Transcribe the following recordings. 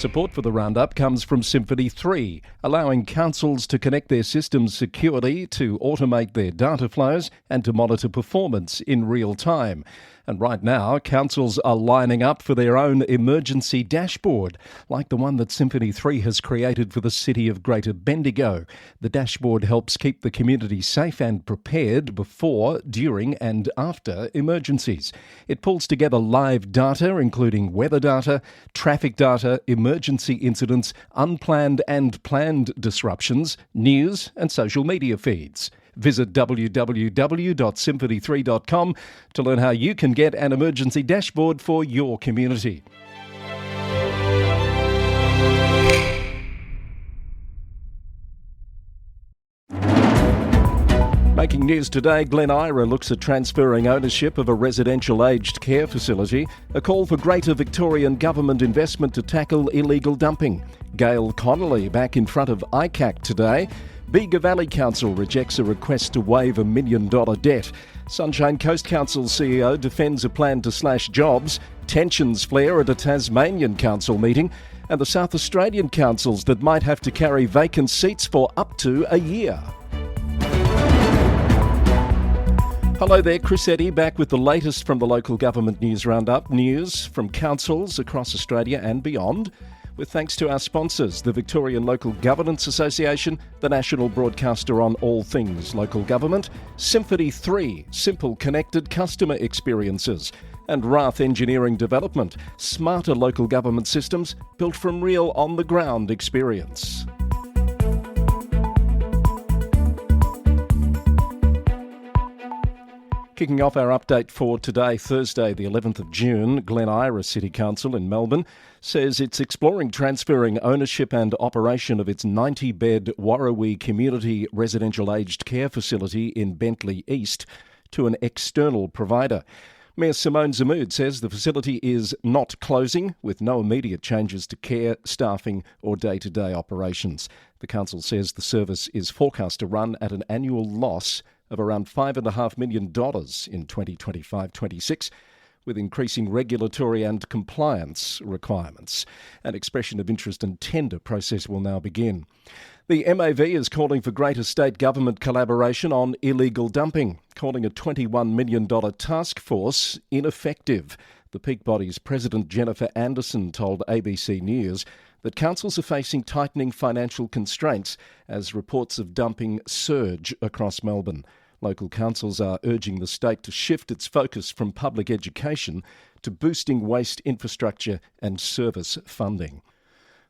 Support for the roundup comes from Symphony 3, allowing councils to connect their systems securely, to automate their data flows and to monitor performance in real time. And right now, councils are lining up for their own emergency dashboard, like the one that Symphony 3 has created for the city of Greater Bendigo. The dashboard helps keep the community safe and prepared before, during and after emergencies. It pulls together live data, including weather data, traffic data, emergency incidents, unplanned and planned disruptions, news and social media feeds. Visit www.symphony3.com to learn how you can get an emergency dashboard for your community. Making news today, Glen Eira looks at transferring ownership of a residential aged care facility, a call for greater Victorian government investment to tackle illegal dumping. Gail Connolly back in front of ICAC today. Bega Valley Council rejects a request to waive $1 million debt. Sunshine Coast Council CEO defends a plan to slash jobs. Tensions flare at a Tasmanian council meeting. And the South Australian councils that might have to carry vacant seats for up to a year. Hello there, Chris Eddy back with the latest from the local government news roundup. News from councils across Australia and beyond. With thanks to our sponsors, the Victorian Local Governance Association, the national broadcaster on all things local government, Symphony 3, simple connected customer experiences, and Rath Engineering Development, smarter local government systems built from real on-the-ground experience. Kicking off our update for today, Thursday the 11th of June, Glen Eira City Council in Melbourne says it's exploring transferring ownership and operation of its 90-bed Warrawee Community Residential Aged Care Facility in Bentley East to an external provider. Mayor Simone Zamoud says the facility is not closing, with no immediate changes to care, staffing or day-to-day operations. The council says the service is forecast to run at an annual loss of around $5.5 million in 2025-26, with increasing regulatory and compliance requirements. An expression of interest and tender process will now begin. The MAV is calling for greater state government collaboration on illegal dumping, calling a $21 million task force ineffective. The peak body's president, Jennifer Anderson, told ABC News that councils are facing tightening financial constraints as reports of dumping surge across Melbourne. Local councils are urging the state to shift its focus from public education to boosting waste infrastructure and service funding.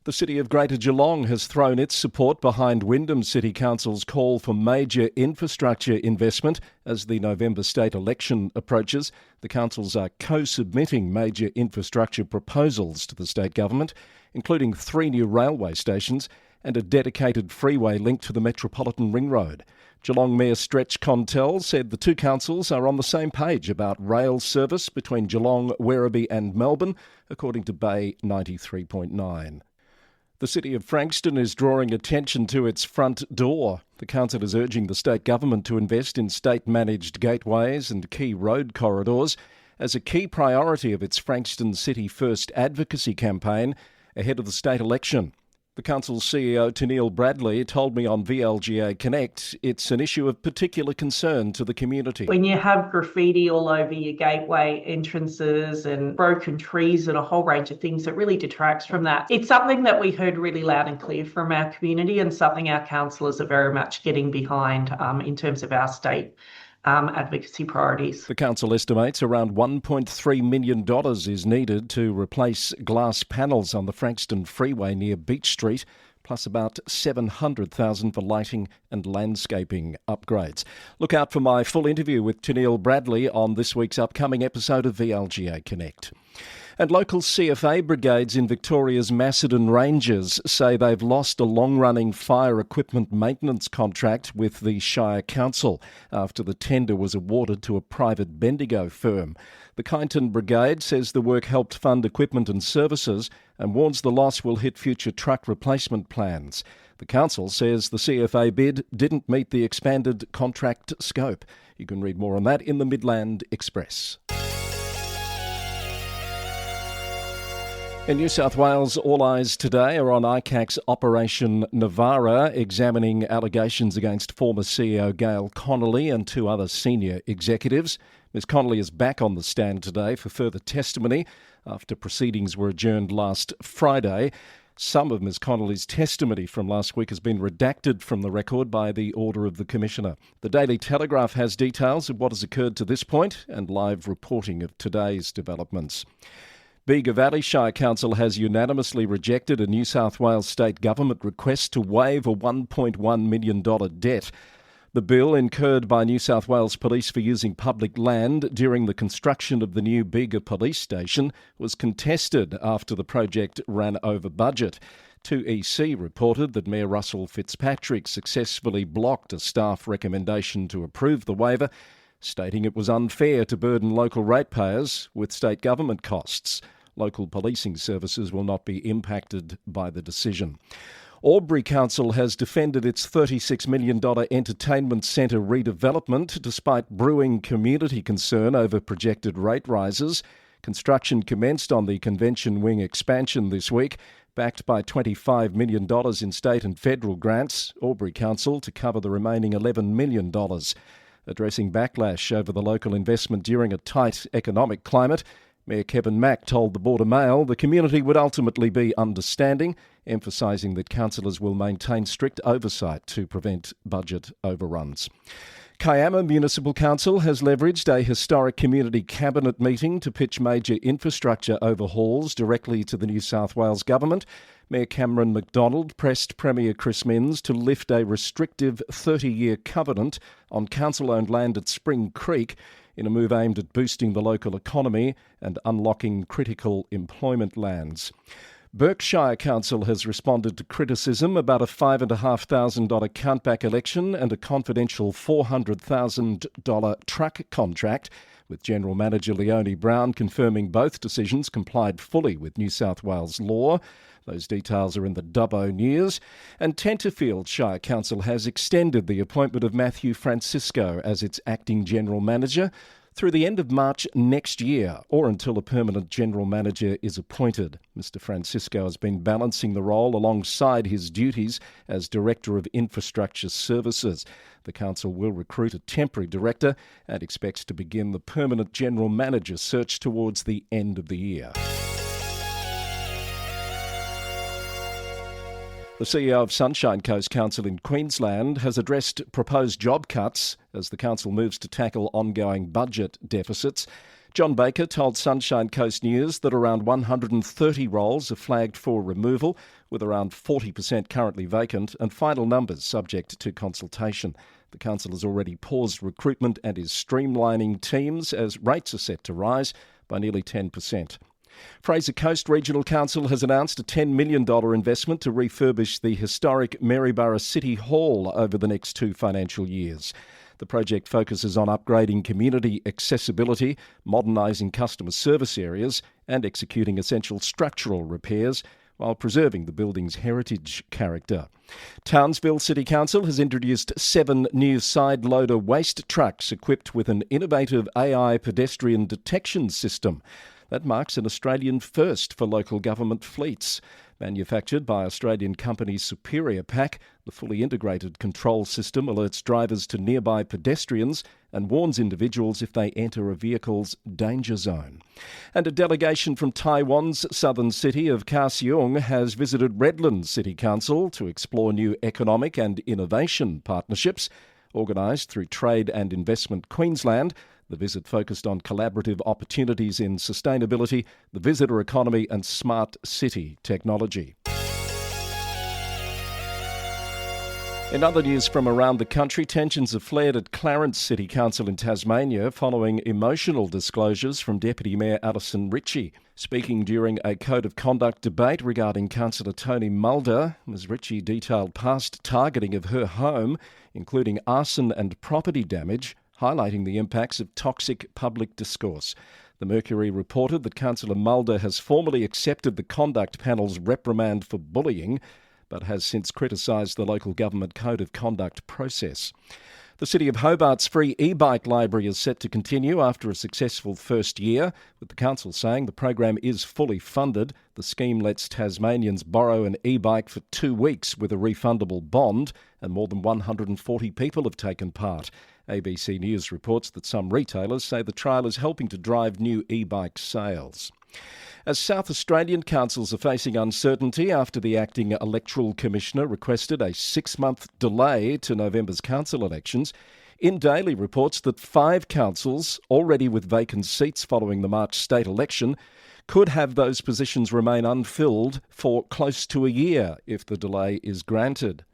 The City of Greater Geelong has thrown its support behind Wyndham City Council's call for major infrastructure investment as the November state election approaches. The councils are co-submitting major infrastructure proposals to the state government, including 3 new railway stations and a dedicated freeway link to the Metropolitan Ring Road. Geelong Mayor Stretch Contell said the two councils are on the same page about rail service between Geelong, Werribee and Melbourne, according to Bay 93.9. The city of Frankston is drawing attention to its front door. The council is urging the state government to invest in state-managed gateways and key road corridors as a key priority of its Frankston City First advocacy campaign ahead of the state election. The council's CEO, Tennille Bradley, told me on VLGA Connect it's an issue of particular concern to the community. When you have graffiti all over your gateway entrances and broken trees and a whole range of things, it really detracts from that. It's something that we heard really loud and clear from our community and something our councillors are very much getting behind in terms of our state advocacy priorities. The council estimates around $1.3 million is needed to replace glass panels on the Frankston Freeway near Beach Street, plus about $700,000 for lighting and landscaping upgrades. Look out for my full interview with Tennille Bradley on this week's upcoming episode of VLGA Connect. And local CFA brigades in Victoria's Macedon Ranges say they've lost a long-running fire equipment maintenance contract with the Shire Council after the tender was awarded to a private Bendigo firm. The Kyneton Brigade says the work helped fund equipment and services and warns the loss will hit future truck replacement plans. The council says the CFA bid didn't meet the expanded contract scope. You can read more on that in the Midland Express. In New South Wales, all eyes today are on ICAC's Operation Navarra, examining allegations against former CEO Gail Connolly and two other senior executives. Ms Connolly is back on the stand today for further testimony after proceedings were adjourned last Friday. Some of Ms Connolly's testimony from last week has been redacted from the record by the order of the Commissioner. The Daily Telegraph has details of what has occurred to this point and live reporting of today's developments. Bega Valley Shire Council has unanimously rejected a New South Wales state government request to waive a $1.1 million debt. The bill, incurred by New South Wales Police for using public land during the construction of the new Bega police station, was contested after the project ran over budget. 2EC reported that Mayor Russell Fitzpatrick successfully blocked a staff recommendation to approve the waiver, stating it was unfair to burden local ratepayers with state government costs. Local policing services will not be impacted by the decision. Albury Council has defended its $36 million entertainment centre redevelopment despite brewing community concern over projected rate rises. Construction commenced on the convention wing expansion this week, backed by $25 million in state and federal grants. Albury Council to cover the remaining $11 million. Addressing backlash over the local investment during a tight economic climate, Mayor Kevin Mack told the Border Mail the community would ultimately be understanding, emphasising that councillors will maintain strict oversight to prevent budget overruns. Kiama Municipal Council has leveraged a historic community cabinet meeting to pitch major infrastructure overhauls directly to the New South Wales Government. Mayor Cameron McDonald pressed Premier Chris Minns to lift a restrictive 30-year covenant on council-owned land at Spring Creek in a move aimed at boosting the local economy and unlocking critical employment lands. Berkshire Council has responded to criticism about a $5,500 countback election and a confidential $400,000 truck contract, with General Manager Leonie Brown confirming both decisions complied fully with New South Wales law. Those details are in the Dubbo News. And Tenterfield Shire Council has extended the appointment of Matthew Francisco as its acting General Manager through the end of March next year, or until a permanent General Manager is appointed. Mr Francisco has been balancing the role alongside his duties as Director of Infrastructure Services. The Council will recruit a temporary director and expects to begin the permanent General Manager search towards the end of the year. The CEO of Sunshine Coast Council in Queensland has addressed proposed job cuts as the council moves to tackle ongoing budget deficits. John Baker told Sunshine Coast News that around 130 roles are flagged for removal, with around 40% currently vacant and final numbers subject to consultation. The council has already paused recruitment and is streamlining teams as rates are set to rise by nearly 10%. Fraser Coast Regional Council has announced a $10 million investment to refurbish the historic Maryborough City Hall over the next 2 financial years. The project focuses on upgrading community accessibility, modernising customer service areas and executing essential structural repairs while preserving the building's heritage character. Townsville City Council has introduced 7 new side-loader waste trucks equipped with an innovative AI pedestrian detection system. That marks an Australian first for local government fleets. Manufactured by Australian company Superior Pack, the fully integrated control system alerts drivers to nearby pedestrians and warns individuals if they enter a vehicle's danger zone. And a delegation from Taiwan's southern city of Kaohsiung has visited Redland City Council to explore new economic and innovation partnerships. Organised through Trade and Investment Queensland, the visit focused on collaborative opportunities in sustainability, the visitor economy and smart city technology. In other news from around the country, tensions have flared at Clarence City Council in Tasmania following emotional disclosures from Deputy Mayor Alison Ritchie. Speaking during a code of conduct debate regarding Councillor Tony Mulder, Ms Ritchie detailed past targeting of her home, including arson and property damage, highlighting the impacts of toxic public discourse. The Mercury reported that Councillor Mulder has formally accepted the conduct panel's reprimand for bullying, but has since criticised the local government code of conduct process. The City of Hobart's free e-bike library is set to continue after a successful first year, with the council saying the program is fully funded. The scheme lets Tasmanians borrow an e-bike for 2 weeks with a refundable bond, and more than 140 people have taken part. ABC News reports that some retailers say the trial is helping to drive new e-bike sales. As South Australian councils are facing uncertainty after the acting electoral commissioner requested a 6-month delay to November's council elections, In Daily reports that 5 councils, already with vacant seats following the March state election, could have those positions remain unfilled for close to a year if the delay is granted.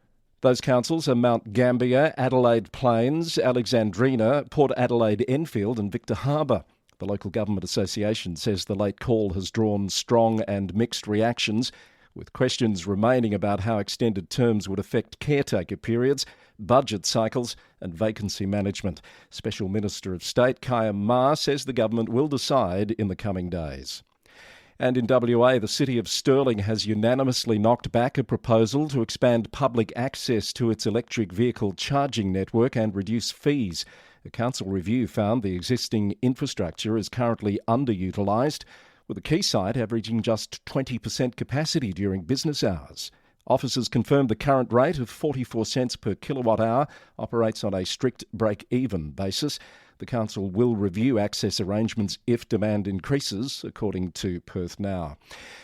Those councils are Mount Gambier, Adelaide Plains, Alexandrina, Port Adelaide Enfield and Victor Harbour. The Local Government Association says the late call has drawn strong and mixed reactions, with questions remaining about how extended terms would affect caretaker periods, budget cycles and vacancy management. Special Minister of State Kaya Ma says the government will decide in the coming days. And in WA, the City of Stirling has unanimously knocked back a proposal to expand public access to its electric vehicle charging network and reduce fees. A council review found the existing infrastructure is currently underutilised, with the Quayside averaging just 20% capacity during business hours. Officers confirmed the current rate of 44 cents per kilowatt hour operates on a strict break-even basis. The council will review access arrangements if demand increases, according to Perth Now.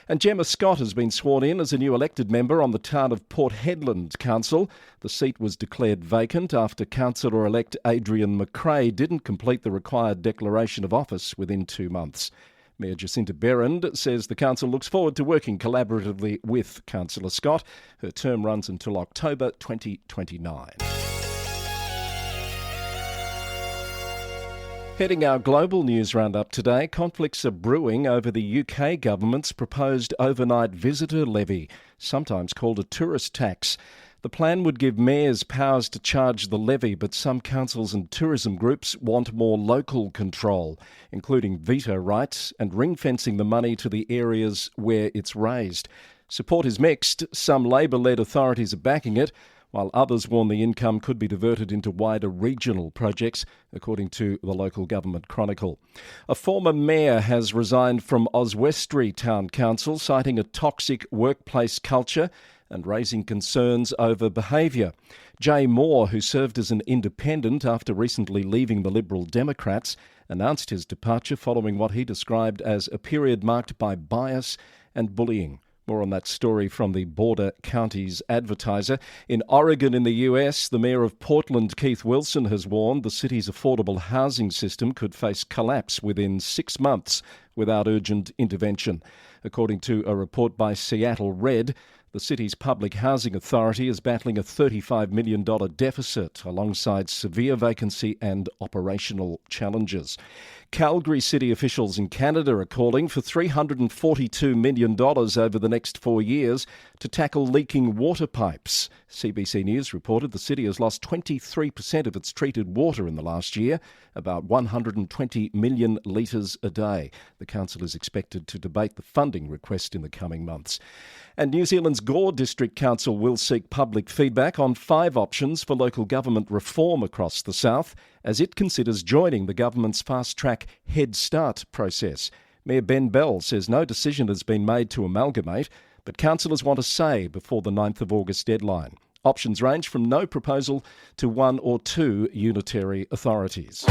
And Gemma Scott has been sworn in as a new elected member on the town of Port Hedland Council. The seat was declared vacant after Councillor-elect Adrian McRae didn't complete the required declaration of office within 2 months. Mayor Jacinta Berend says the council looks forward to working collaboratively with Councillor Scott. Her term runs until October 2029. Heading our global news roundup today, conflicts are brewing over the UK government's proposed overnight visitor levy, sometimes called a tourist tax. The plan would give mayors powers to charge the levy, but some councils and tourism groups want more local control, including veto rights and ring-fencing the money to the areas where it's raised. Support is mixed. Some Labor-led authorities are backing it, while others warn the income could be diverted into wider regional projects, according to the Local Government Chronicle. A former mayor has resigned from Oswestry Town Council, citing a toxic workplace culture and raising concerns over behaviour. Jay Moore, who served as an independent after recently leaving the Liberal Democrats, announced his departure following what he described as a period marked by bias and bullying. More on that story from the Border Counties Advertiser. In Oregon in the US, the mayor of Portland, Keith Wilson, has warned the city's affordable housing system could face collapse within 6 months without urgent intervention. According to a report by Seattle Red, the city's public housing authority is battling a $35 million deficit alongside severe vacancy and operational challenges. Calgary city officials in Canada are calling for $342 million over the next 4 years to tackle leaking water pipes. CBC News reported the city has lost 23% of its treated water in the last year, about 120 million litres a day. The council is expected to debate the funding request in the coming months. And New Zealand's Gore District Council will seek public feedback on 5 options for local government reform across the south as it considers joining the government's fast-track Head Start process. Mayor Ben Bell says no decision has been made to amalgamate, but councillors want a say before the 9th of August deadline. Options range from no proposal to 1 or 2 unitary authorities.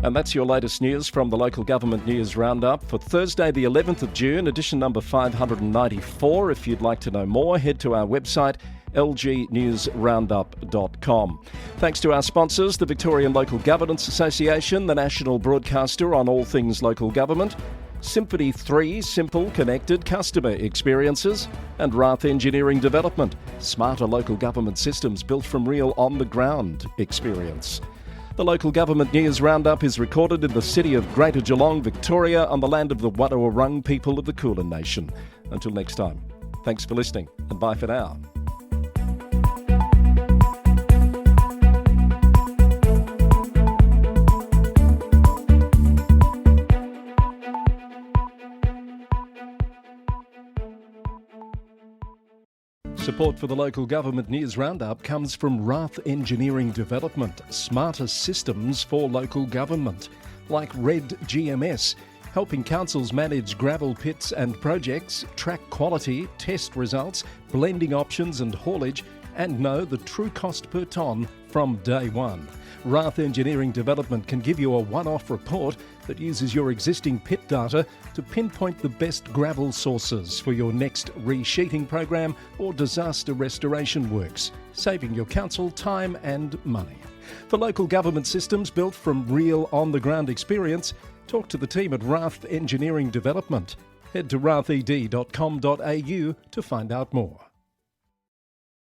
And that's your latest news from the Local Government News Roundup for Thursday the 11th of June, edition number 594. If you'd like to know more, head to our website lgnewsroundup.com. Thanks to our sponsors, the Victorian Local Governance Association, the national broadcaster on all things local government, Symphony 3 Simple Connected Customer Experiences, and Rath Engineering Development, smarter local government systems built from real on-the-ground experience. The Local Government News Roundup is recorded in the city of Greater Geelong, Victoria, on the land of the Wadawurrung people of the Kulin Nation. Until next time, thanks for listening and bye for now. Support for the Local Government News Roundup comes from Rath Engineering Development, smarter systems for local government, like Red GMS, helping councils manage gravel pits and projects, track quality, test results, blending options and haulage, and know the true cost per tonne from day one. Rath Engineering Development can give you a one-off report that uses your existing pit data to pinpoint the best gravel sources for your next resheeting program or disaster restoration works, saving your council time and money. For local government systems built from real on-the-ground experience, talk to the team at Rath Engineering Development. Head to rathed.com.au to find out more.